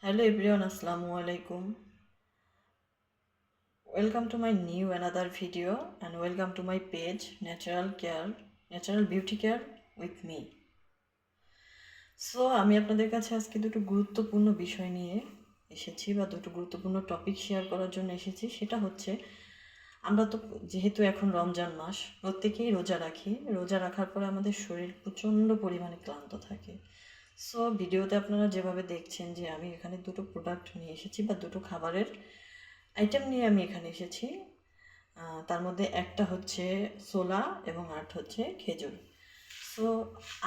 Hello everyone, Assalamu alaikum. Welcome to my new another video and welcome to my page Natural Beauty Care with me. আমি আপনাদের কাছে আজকে দুটো গুরুত্বপূর্ণ বিষয় নিয়ে এসেছি বা দুটো গুরুত্বপূর্ণ টপিক শেয়ার করার জন্য এসেছি। সেটা হচ্ছে আমরা তো যেহেতু এখন রমজান মাস প্রত্যেকেই রোজা রাখি। রোজা রাখার পরে আমাদের শরীর প্রচণ্ড পরিমাণে ক্লান্ত থাকে। ভিডিওতে আপনারা যেভাবে দেখছেন যে আমি এখানে দুটো প্রোডাক্ট নিয়ে এসেছি বা দুটো খাবারের আইটেম নিয়ে আমি এখানে এসেছি। তার মধ্যে একটা হচ্ছে ছোলা এবং আরেকটা হচ্ছে খেজুর।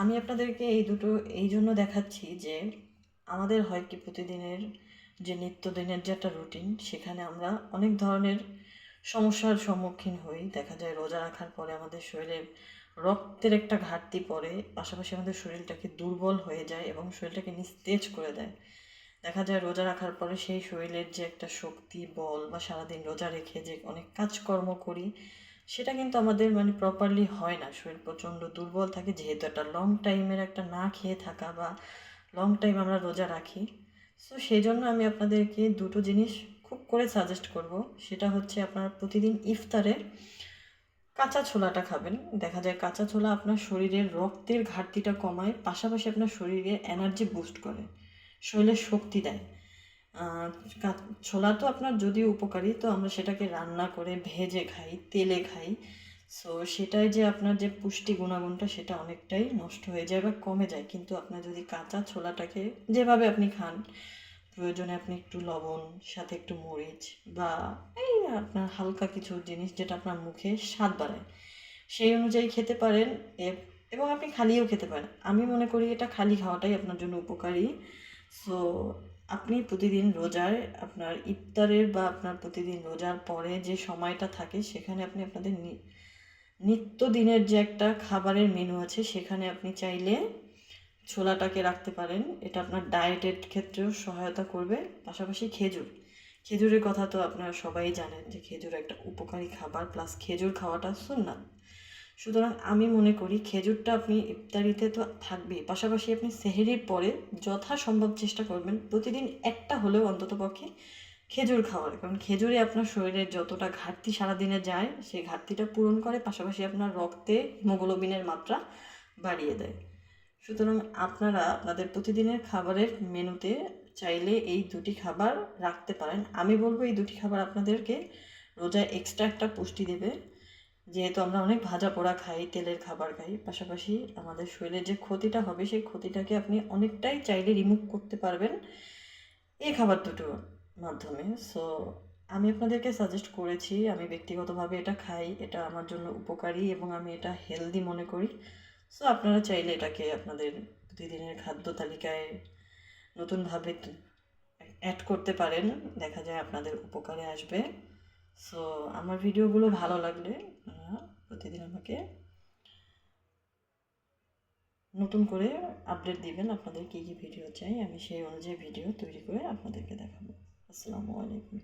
আমি আপনাদেরকে এই দুটো এই জন্য দেখাচ্ছি যে আমাদের হয় কি প্রতিদিনের যে নিত্যদিনের যে একটা রুটিন, সেখানে আমরা অনেক ধরনের সমস্যার সম্মুখীন হই। দেখা যায় রোজা রাখার পরে আমাদের শরীরে রক্তের একটা ঘাটতি পড়ে, পাশাপাশি আমাদের শরীরটাকে দুর্বল হয়ে যায় এবং শরীরটাকে নিস্তেজ করে দেয়। দেখা যায় রোজা রাখার পরে সেই শরীরের যে একটা শক্তি বল বা সারাদিন রোজা রেখে যে অনেক কাজকর্ম করি, সেটা কিন্তু আমাদের প্রপারলি হয় না। শরীর প্রচণ্ড দুর্বল থাকে, যেহেতু একটা লং টাইমের একটা না খেয়ে থাকা বা লং টাইম আমরা রোজা রাখি। সেই জন্য আমি আপনাদেরকে দুটো জিনিস খুব করে সাজেস্ট করব। সেটা হচ্ছে আপনারা প্রতিদিন ইফতারে কাঁচা ছোলাটা খাবেন। দেখা যায় কাঁচা ছোলা আপনার শরীরের রক্তের ঘাটতিটা কমায়, পাশাপাশি আপনার শরীরে এনার্জি বুস্ট করে, শরীরে শক্তি দেয়। ছোলা তো আপনার যদিও উপকারী, তো আমরা সেটাকে রান্না করে ভেজে খাই, তেলে খাই। সেটাই যে আপনার যে পুষ্টি গুণাগুণটা সেটা অনেকটাই নষ্ট হয়ে যায় বা কমে যায়। কিন্তু আপনার যদি কাঁচা ছোলাটাকে যেভাবে আপনি খান, প্রয়োজনে আপনি একটু লবণ, সাথে একটু মরিচ বা এই আপনার হালকা কিছু জিনিস যেটা আপনার মুখে স্বাদ বাড়ায়, সেই অনুযায়ী খেতে পারেন। এবং আপনি খালিও খেতে পারেন। আমি মনে করি এটা খালি খাওয়াটাই আপনার জন্য উপকারী। সো আপনি প্রতিদিন রোজায় আপনার ইফতারের বা আপনার প্রতিদিন রোজার পরে যে সময়টা থাকে, সেখানে আপনি আপনাদের নিত্যদিনের যে একটা খাবারের মেনু আছে, সেখানে আপনি চাইলে ছোলাটাকে রাখতে পারেন। এটা আপনার ডায়েটের ক্ষেত্রেও সহায়তা করবে। পাশাপাশি খেজুরের কথা তো আপনারা সবাই জানেন যে খেজুর একটা উপকারী খাবার, প্লাস খেজুর খাওয়াটা সুন্নাত। সুতরাং আমি মনে করি খেজুরটা আপনি ইফতারিতে তো থাকবেই, পাশাপাশি আপনি সেহরির পরে যথাসম্ভব চেষ্টা করবেন প্রতিদিন একটা হলেও অন্ততপক্ষে খেজুর খাওয়ার। কারণ খেজুরে আপনার শরীরের যতটা ঘাটতি সারাদিনে যায়, সেই ঘাটতিটা পূরণ করে, পাশাপাশি আপনার রক্তে হিমোগ্লোবিনের মাত্রা বাড়িয়ে দেয়। সুতরাং আপনারা আপনাদের প্রতিদিনের খাবারের মেনুতে চাইলে এই দুটি খাবার রাখতে পারেন। আমি বলবো এই দুটি খাবার আপনাদেরকে রোজায় এক্সট্রা একটা পুষ্টি দেবে। যেহেতু আমরা অনেক ভাজা পোড়া খাই, তেলের খাবার খাই, পাশাপাশি আমাদের শরীরে যে ক্ষতিটা হবে সেই ক্ষতিটাকে আপনি অনেকটাই চাইলে রিমুভ করতে পারবেন এই খাবার দুটোর মাধ্যমে। আমি আপনাদেরকে সাজেস্ট করেছি, আমি ব্যক্তিগতভাবে এটা খাই, এটা আমার জন্য উপকারী এবং আমি এটা হেলদি মনে করি। আপনারা চাইলে এটাকে আপনাদের প্রতিদিনের খাদ্য তালিকায় নতুনভাবে অ্যাড করতে পারেন। দেখা যায় আপনাদের উপকারে আসবে। আমার ভিডিওগুলো ভালো লাগলে আপনারা প্রতিদিন আমাকে নতুন করে আপডেট দিবেন, আপনাদের কী কী ভিডিও চাই, আমি সেই অনুযায়ী ভিডিও তৈরি করে আপনাদেরকে দেখাবো। আসসালামু আলাইকুম।